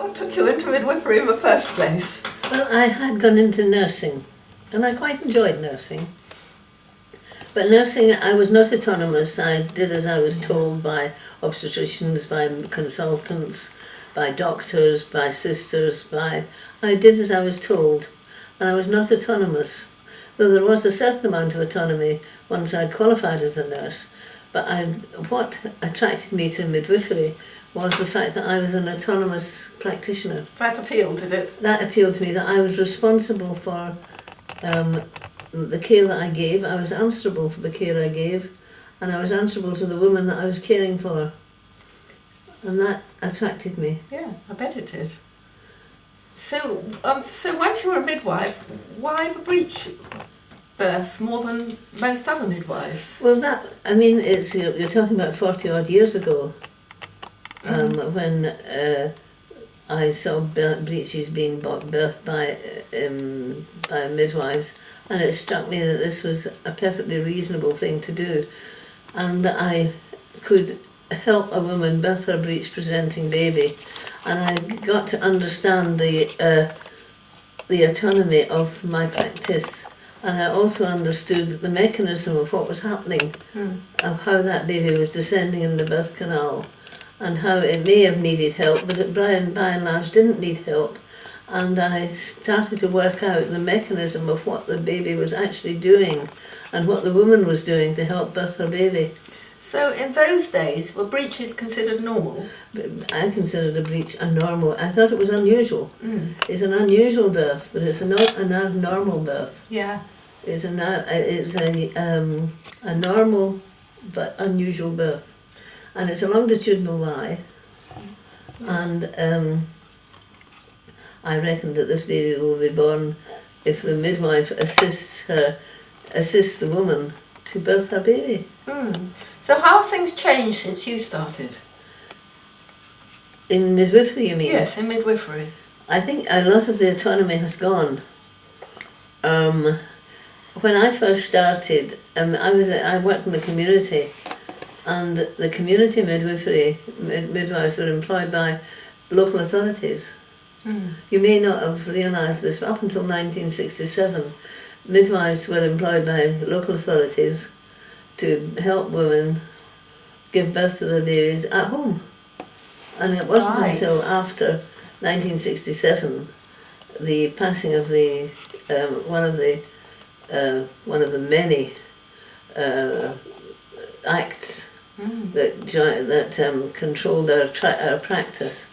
What took you into midwifery in the first place? Well, I had gone into nursing, and I quite enjoyed nursing. But nursing, I was not autonomous. I did as I was told by obstetricians, by consultants, by doctors, by sisters, I did as I was told, and I was not autonomous. Though there was a certain amount of autonomy once I'd qualified as a nurse, but what attracted me to midwifery was the fact that I was an autonomous practitioner. That appealed, did it? That appealed to me, that I was responsible for the care that I gave. I was answerable for the care I gave, and I was answerable to the woman that I was caring for. And that attracted me. Yeah, I bet it did. So once you were a midwife, why the breech births more than most other midwives? Well, you're talking about 40 odd years ago, when I saw breeches being birthed by midwives, and it struck me that this was a perfectly reasonable thing to do, and that I could help a woman birth her breech presenting baby, and I got to understand the autonomy of my practice, and I also understood the mechanism of what was happening, of how that baby was descending in the birth canal, and how it may have needed help, but it by and large didn't need help. And I started to work out the mechanism of what the baby was actually doing and what the woman was doing to help birth her baby. So in those days, were breeches considered normal? I considered a breech a normal. I thought it was unusual. It's an unusual birth, but it's not a normal birth. Yeah. It's a normal but unusual birth. And it's a longitudinal lie. And I reckon that this baby will be born if the midwife assists the woman to birth her baby. So how have things changed since you started? In midwifery, you mean? Yes, in midwifery. I think a lot of the autonomy has gone. When I first started, I worked in the community, and the community midwives were employed by local authorities. You may not have realised this, but up until 1967, midwives were employed by local authorities to help women give birth to their babies at home. And it wasn't until after 1967, the passing of the one of the many acts that controlled our practice.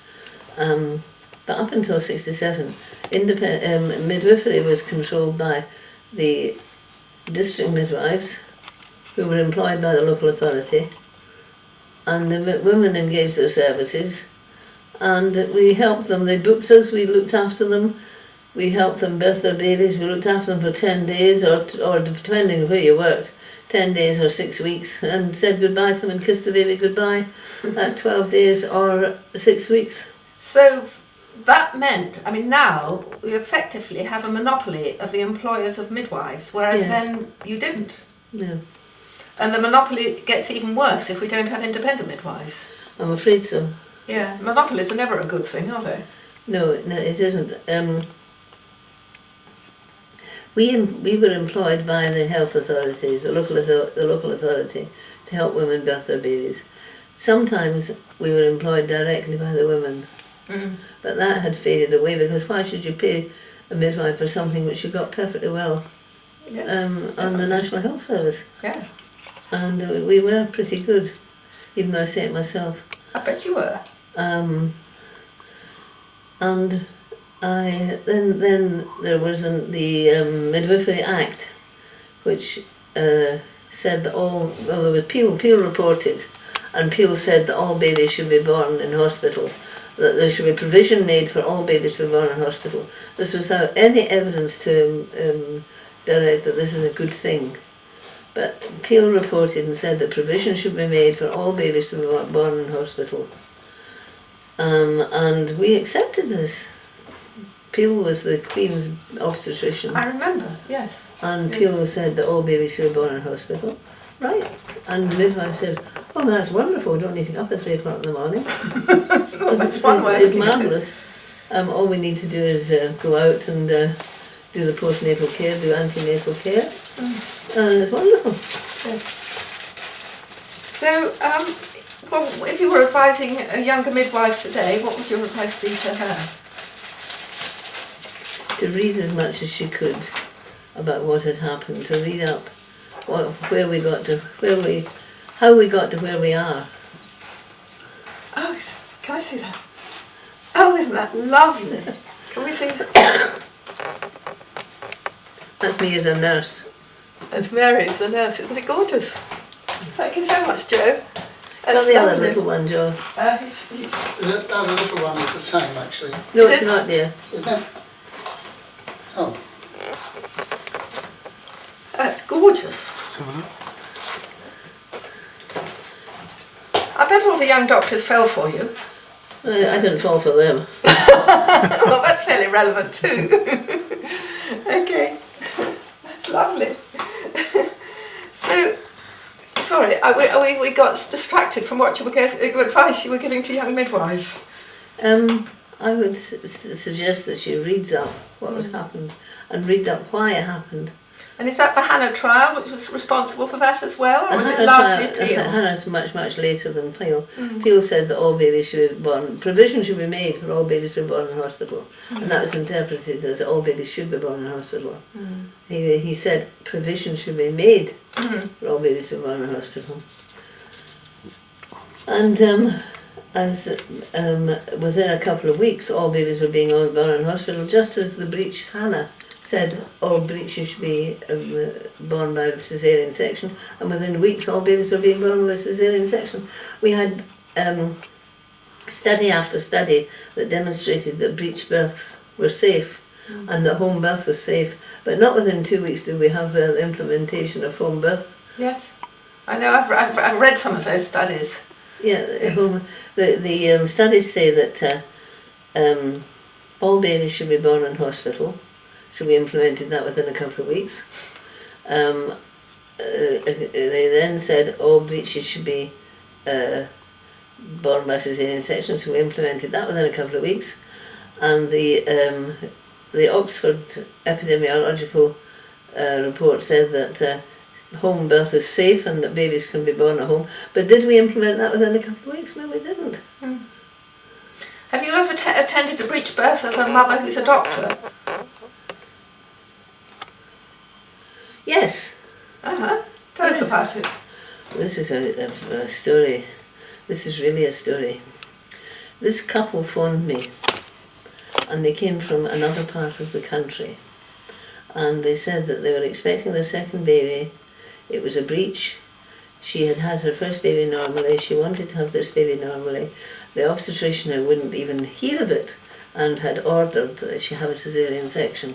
But up until 1967, midwifery was controlled by the district midwives, who were employed by the local authority, and the women engaged their services, and we helped them. They booked us, we looked after them, we helped them birth their babies, we looked after them for 10 days, or depending where you worked, 10 days or 6 weeks, and said goodbye to them and kissed the baby goodbye at 12 days or 6 weeks. So that meant, now we effectively have a monopoly of the employers of midwives, whereas then you didn't. No. And the monopoly gets even worse if we don't have independent midwives. I'm afraid so. Yeah, monopolies are never a good thing, are they? No, it isn't. We were employed by the health authorities, the local authority, to help women birth their babies. Sometimes we were employed directly by the women, but that had faded away, because why should you pay a midwife for something which you got perfectly well on the National Health Service? Yeah. And we were pretty good, even though I say it myself. I bet you were. And then there was the Midwifery Act, which said that there was Peel reported, and Peel said that all babies should be born in hospital, that there should be provision made for all babies to be born in hospital. This was without any evidence to direct that this is a good thing. But Peel reported and said that provision should be made for all babies to be born in hospital. And we accepted this. Peel was the Queen's obstetrician. I remember, yes. And Peel said that all babies should be born in hospital. Right. And the midwife said, "Oh, that's wonderful, we don't need to get up at 3 o'clock in the morning." That's one way. It's marvellous. All we need to do is go out and do the postnatal care, do antenatal care, and it's wonderful. Yes. So, well, if you were advising a younger midwife today, what would your advice be to her? To read as much as she could about what had happened, to read up where we got to, how we got to where we are. Oh, can I see that? Oh, isn't that lovely? Can we see that? That's me as a nurse. That's Mary as a nurse, isn't it gorgeous? Thank you so much, Joe. Got the other little one, Joe. He's The other little one is the same, actually. No, Is it's it? not, dear. Isn't it? Oh. That's gorgeous. I bet all the young doctors fell for you. I didn't fall for them. Well, that's fairly relevant too. Okay, that's lovely. So, sorry, we got distracted from what advice you were giving to young midwives. I would suggest that she reads up what has happened and read up why it happened. And is that the Hannah trial which was responsible for that as well, or was it largely Peel? Hannah's much later than Peel. Peel said that all babies should be born, provision should be made for all babies to be born in hospital, and that was interpreted as all babies should be born in hospital. He said provision should be made for all babies to be born in hospital. And within a couple of weeks, all babies were being born in hospital, just as the breech Hannah said all breeches should be born by caesarean section, and within weeks all babies were being born by caesarean section. We had study after study that demonstrated that breech births were safe and that home birth was safe, but not within 2 weeks did we have the implementation of home birth. Yes, I know. I've read some of those studies. Yeah, the studies say that all babies should be born in hospital. So we implemented that within a couple of weeks. They then said all breeches should be born by caesarean section, so we implemented that within a couple of weeks. And the Oxford epidemiological report said that home birth is safe and that babies can be born at home. But did we implement that within a couple of weeks? No, we didn't. Have you ever attended a breech birth of a mother who's a doctor? Yes. Tell us about it. This is a story. This is really a story. This couple phoned me, and they came from another part of the country, and they said that they were expecting their second baby. It was a breech. She had had her first baby normally. She wanted to have this baby normally. The obstetrician wouldn't even hear of it and had ordered that she have a caesarean section.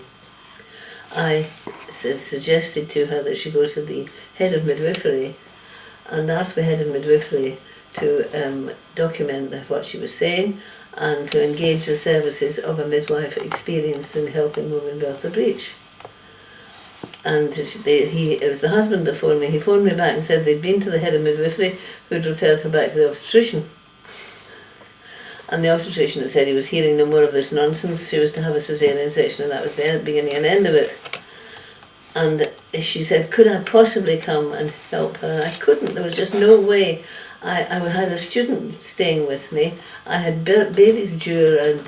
I suggested to her that she go to the head of midwifery and ask the head of midwifery to document what she was saying and to engage the services of a midwife experienced in helping women birth a breech. And it was the husband that phoned me. He phoned me back and said they'd been to the head of midwifery, who'd referred her back to the obstetrician. And the obstetrician had said he was hearing no more of this nonsense. She was to have a caesarean section, and that was the beginning and end of it. And she said, could I possibly come and help her? And I couldn't. There was just no way. I had a student staying with me. I had babies due, and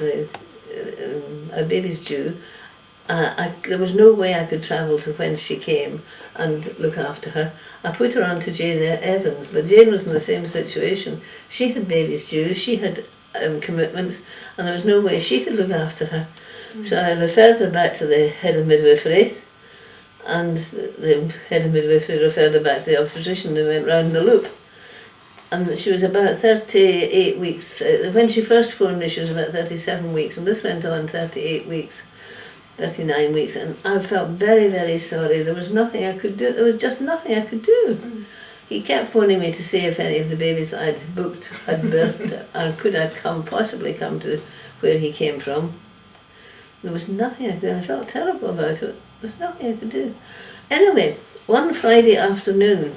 a baby's due. There was no way I could travel to when she came and look after her. I put her on to Jane Evans, but Jane was in the same situation. She had babies due. She had commitments, and there was no way she could look after her. So I referred her back to the head of midwifery, and the head of midwifery referred her back to the obstetrician. They went round the loop, and she was about 38 weeks. When she first phoned me, she was about 37 weeks, and this went on 38 weeks, 39 weeks, and I felt very, very sorry. There was nothing I could do. There was just nothing I could do. He kept phoning me to see if any of the babies that I'd booked had birthed, and could I possibly come to where he came from. There was nothing I could do. I felt terrible about it. There was nothing I could do. Anyway, one Friday afternoon,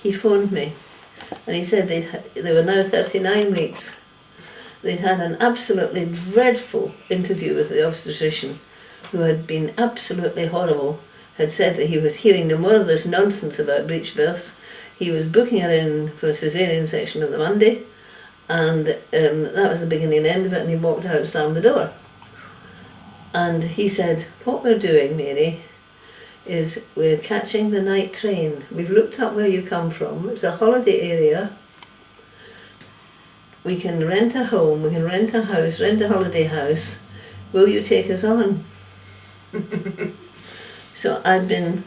he phoned me, and he said they were now 39 weeks. they'd had an absolutely dreadful interview with the obstetrician, who had been absolutely horrible, had said that he was hearing no more of this nonsense about breech births. He was booking her in for a caesarean section on the Monday, and that was the beginning and end of it, and he walked out and slammed the door. And he said, what we're doing, Mary, is we're catching the night train. We've looked up where you come from. It's a holiday area. We can rent a home, we can rent a house, rent a holiday house. Will you take us on? So I'd been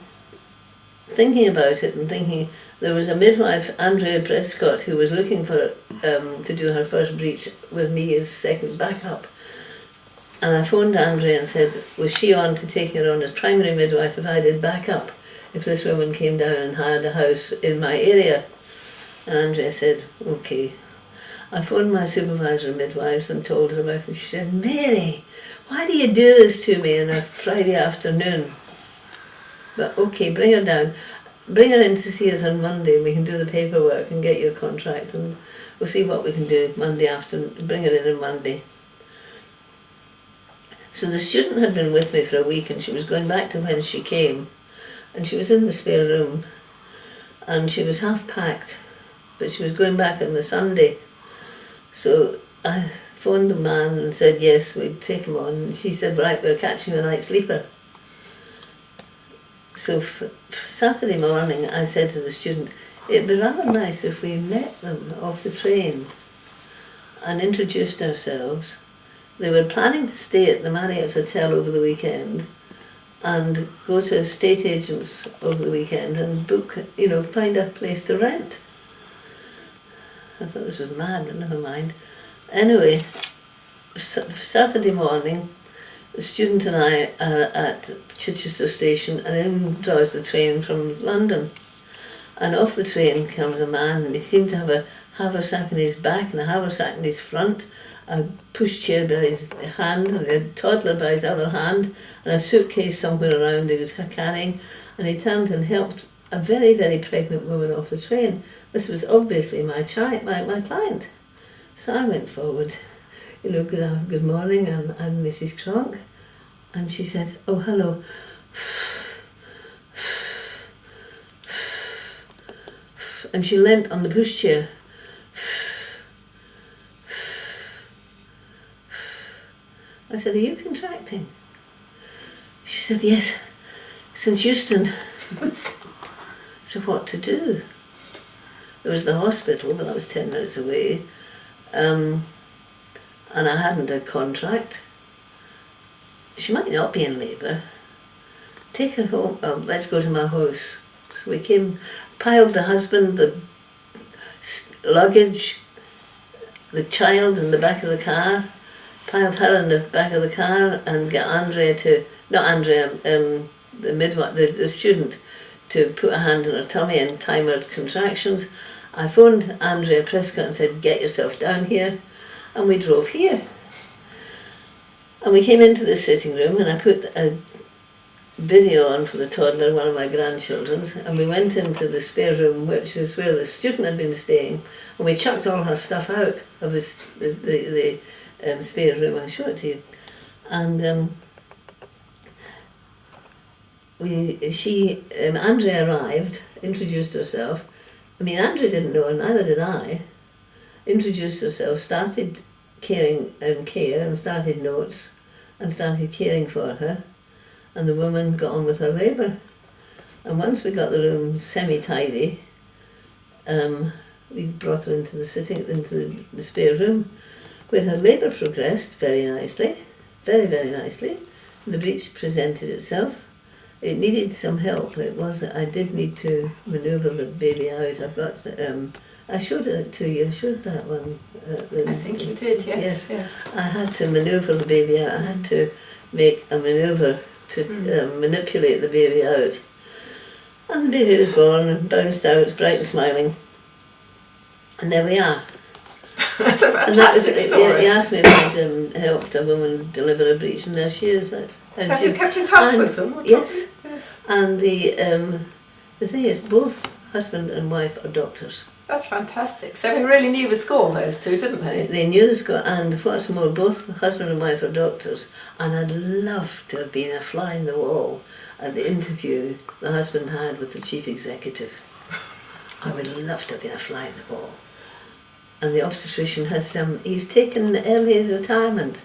thinking about it and thinking, there was a midwife, Andrea Prescott, who was looking for to do her first breech with me as second backup. And I phoned Andrea and said, was she on to take her on as primary midwife if I did backup, if this woman came down and hired a house in my area? And Andrea said, okay. I phoned my supervisor of midwives and told her about it. She said, Mary, why do you do this to me on a Friday afternoon? But okay, bring her down. Bring her in to see us on Monday and we can do the paperwork and get you a contract, and we'll see what we can do Monday afternoon. Bring her in on Monday. So the student had been with me for a week, and she was going back to when she came, and she was in the spare room, and she was half packed, but she was going back on the Sunday. So I phoned the man and said yes, we'd take him on, and she said, right, we're catching the night sleeper. So Saturday morning I said to the student, it'd be rather nice if we met them off the train and introduced ourselves. They were planning to stay at the Marriott Hotel over the weekend and go to estate agents over the weekend and book, find a place to rent. I thought this was mad, but never mind. Anyway, Saturday morning, the student and I are at Chichester Station, and in drives the train from London. And off the train comes a man, and he seemed to have a haversack in his back and a haversack in his front, a pushchair by his hand and a toddler by his other hand, and a suitcase somewhere around he was carrying. And he turned and helped a very, very pregnant woman off the train. This was obviously my client. So I went forward, good morning, I'm Mrs. Cronk. And she said, oh, hello. And she leant on the pushchair. I said, are you contracting? She said, yes, since Euston. So what to do? There was the hospital, but that was 10 minutes away. And I hadn't a contract. She might not be in labour. Take her home. Oh, let's go to my house. So we came, piled the husband, the luggage, the child in the back of the car, piled her in the back of the car, and got the midwife, the student, to put a hand on her tummy and time her contractions. I phoned Andrea Prescott and said, get yourself down here, and we drove here. And we came into the sitting room, and I put a video on for the toddler, one of my grandchildren's, and we went into the spare room, which is where the student had been staying, and we chucked all her stuff out of the spare room. I'll show it to you. And Andrea arrived, introduced herself. I mean, Andrea didn't know, and neither did I. Introduced herself, started care and started notes and started caring for her, and the woman got on with her labour. And once we got the room semi-tidy, we brought her into the spare room, where her labour progressed very nicely, very, very nicely. The breech presented itself. It needed some help. I did need to manoeuvre the baby out. I showed it to you. I showed that one. I think you did, yes. I had to manoeuvre the baby out. I had to make a manoeuvre to manipulate the baby out. And the baby was born and bounced out, bright and smiling. And there we are. That's a fantastic story. He asked me if I'd helped a woman deliver a breech, and there she is. Have you kept in touch with them? Yes. And the thing is, both husband and wife are doctors. That's fantastic. So they really knew the score, those two, didn't they? They knew the score, and what's more, both the husband and wife are doctors, and I'd love to have been a fly in the wall at the interview the husband had with the chief executive. I would love to have been a fly in the wall. And the obstetrician has he's taken early retirement.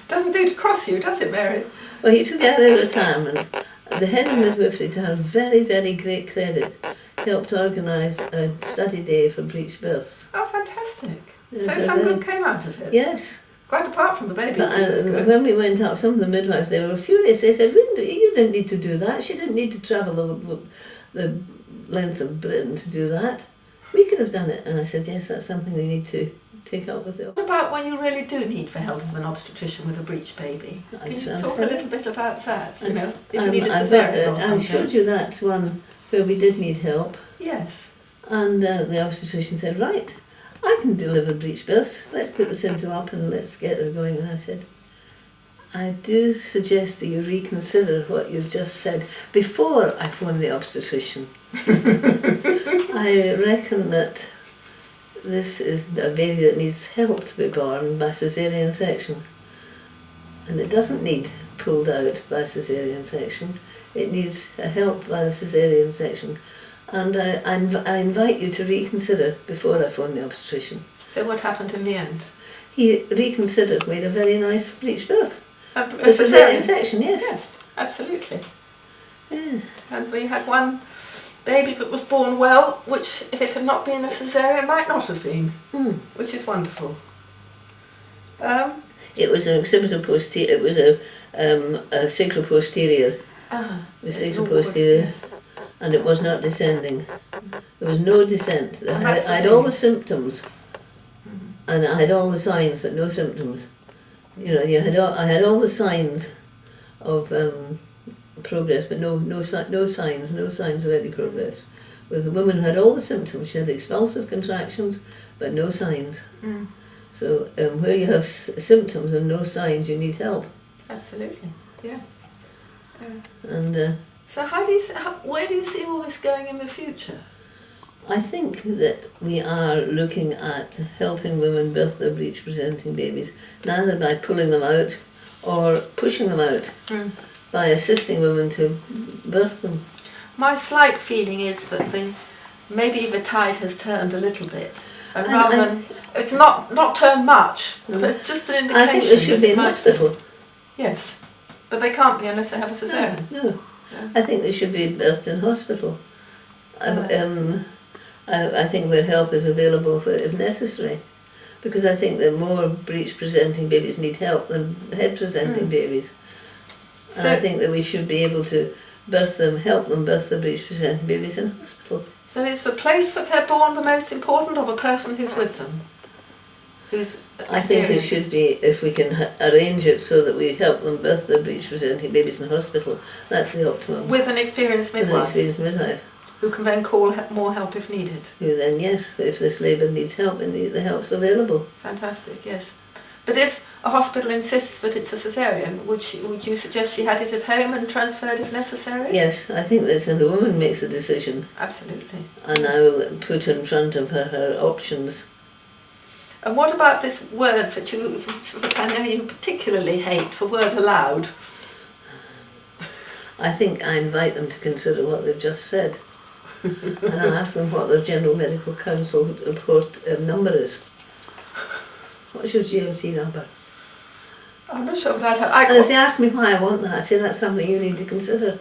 Doesn't do to cross you, does it, Mary? Well, he took early retirement. The head of midwifery, to her very, very great credit, helped organise a study day for breech births. Oh, fantastic. Yeah, So so some they- good came out of it. Yes. Quite apart from the baby. But which is good. when we went up, some of the midwives, they were furious. They said, you didn't need to do that. She didn't need to travel the length of Britain to do that. We could have done it. And I said, yes, that's something they need to take up with them. What about when you really do need for help of an obstetrician with a breech baby? Can you talk a little bit about that? You know, if you need a cesarean or I something. showed you that one where we did need help. Yes. And the obstetrician said, right, I can deliver breech births. Let's put the centre up and let's get her going. And I said, I do suggest that you reconsider what you've just said before I phone the obstetrician. I reckon that this is a baby that needs help to be born by caesarean section. And it doesn't need pulled out by caesarean section. It needs help by the caesarean section. And I invite you to reconsider before I phone the obstetrician. So what happened in the end? He reconsidered, made a very nice breech birth. A The caesarean cesarean? section, yes. Yes, absolutely. Yeah. And we had one baby that was born well, which if it had not been a cesarean might not have been, which is wonderful. It was an occipital posterior. It was a sacral posterior. The The sacral posterior, and it was not descending. There was no descent. And that's the I had thing. all the symptoms, and I had all the signs, but no symptoms. You know, I had all the signs of progress, but no signs of any progress. With the woman who had all the symptoms, she had expulsive contractions, but no signs. So where you have symptoms and no signs, you need help. Absolutely, yes. And So where do you see all this going in the future? I think that we are looking at helping women birth their breech-presenting babies, neither by pulling them out or pushing them out, by assisting women to birth them. My slight feeling is that maybe the tide has turned a little bit. And And rather than, it's not turned much, but it's just an indication. I think they should that be it in might- hospital. Yes, but they can't be unless they have a cesarean. No, I think they should be birthed in hospital. I think where help is available for if necessary, because I think that more breech-presenting babies need help than head-presenting babies. And I think that we should be able to help them birth the breech-presenting babies in hospital. So is the place that they're born the most important, or the person who's with them? Who's I think it experienced? should be, if we can arrange it so that we help them birth the breech-presenting babies in hospital, that's the optimum. With an experienced With an midwife, experienced midwife. who can then call more help if needed. Who then, yes, if this labour needs help, then the help's available. Fantastic, yes. But if a hospital insists that it's a cesarean, would you suggest she had it at home and transferred if necessary? Yes, I think that's when the woman makes the decision, Absolutely. and I will put in front of her options. And what about this word that I know you particularly hate, the word allowed? I think I invite them to consider what they've just said. And I ask them what their General Medical Council report number is. What's your GMC number? I'm not sure that And if they ask me why I want that, I say that's something you need to consider.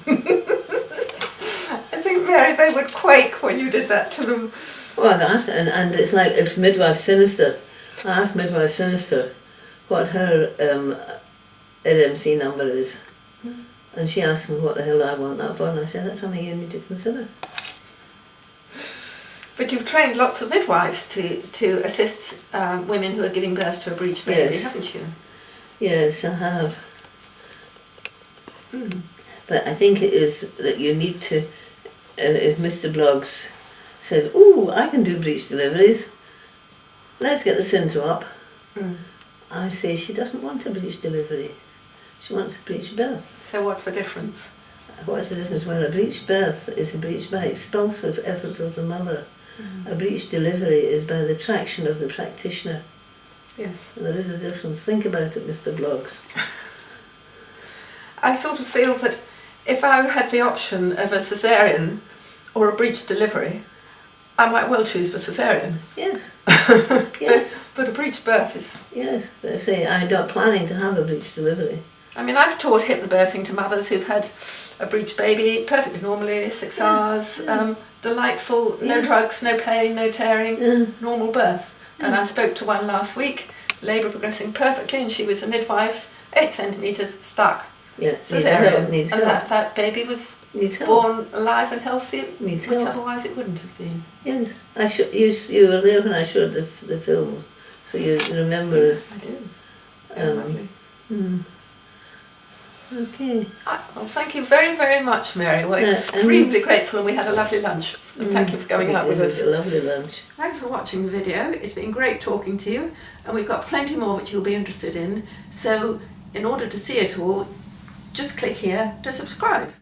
I think, Mary, they would quake when you did that to them. Well, I've asked, and it's like if Midwife Sinister, I asked Midwife Sinister what her LMC number is, and she asked me what the hell I want that for, and I said that's something you need to consider. But you've trained lots of midwives to assist women who are giving birth to a breech baby, Yes. haven't you? Yes, I have. But I think it is that you need to, if Mr. Bloggs says, "Oh, I can do breech deliveries, let's get the centre up," I say she doesn't want a breech delivery, she wants a breech birth. So what's the difference? What's the difference? When a breech birth is a breech by expulsive efforts of the mother. A breech delivery is by the traction of the practitioner. Yes. There is a difference. Think about it, Mr. Bloggs. I sort of feel that if I had the option of a cesarean or a breech delivery, I might well choose the cesarean. Yes. Yes. But a breech birth is... Yes. But I say, I'm not planning to have a breech delivery. I mean, I've taught hypnobirthing to mothers who've had a breech baby perfectly normally, 6 hours, delightful, no drugs, no pain, no tearing, normal birth. And I spoke to one last week, labour progressing perfectly, and she was a midwife, 8 centimetres, stuck. Yeah, Cesarean. needs and help. that baby was Needs help. born alive and healthy, Needs which help. otherwise it wouldn't have been. Yes. You were there when I showed the film, so you remember. I do. Um, Lovely. Okay. Well, thank you very, very much, Mary. We're extremely grateful, and we had a lovely lunch. And thank you for coming out with us. A lovely lunch. Thanks for watching the video. It's been great talking to you, and we've got plenty more which you'll be interested in. So, in order to see it all, just click here to subscribe.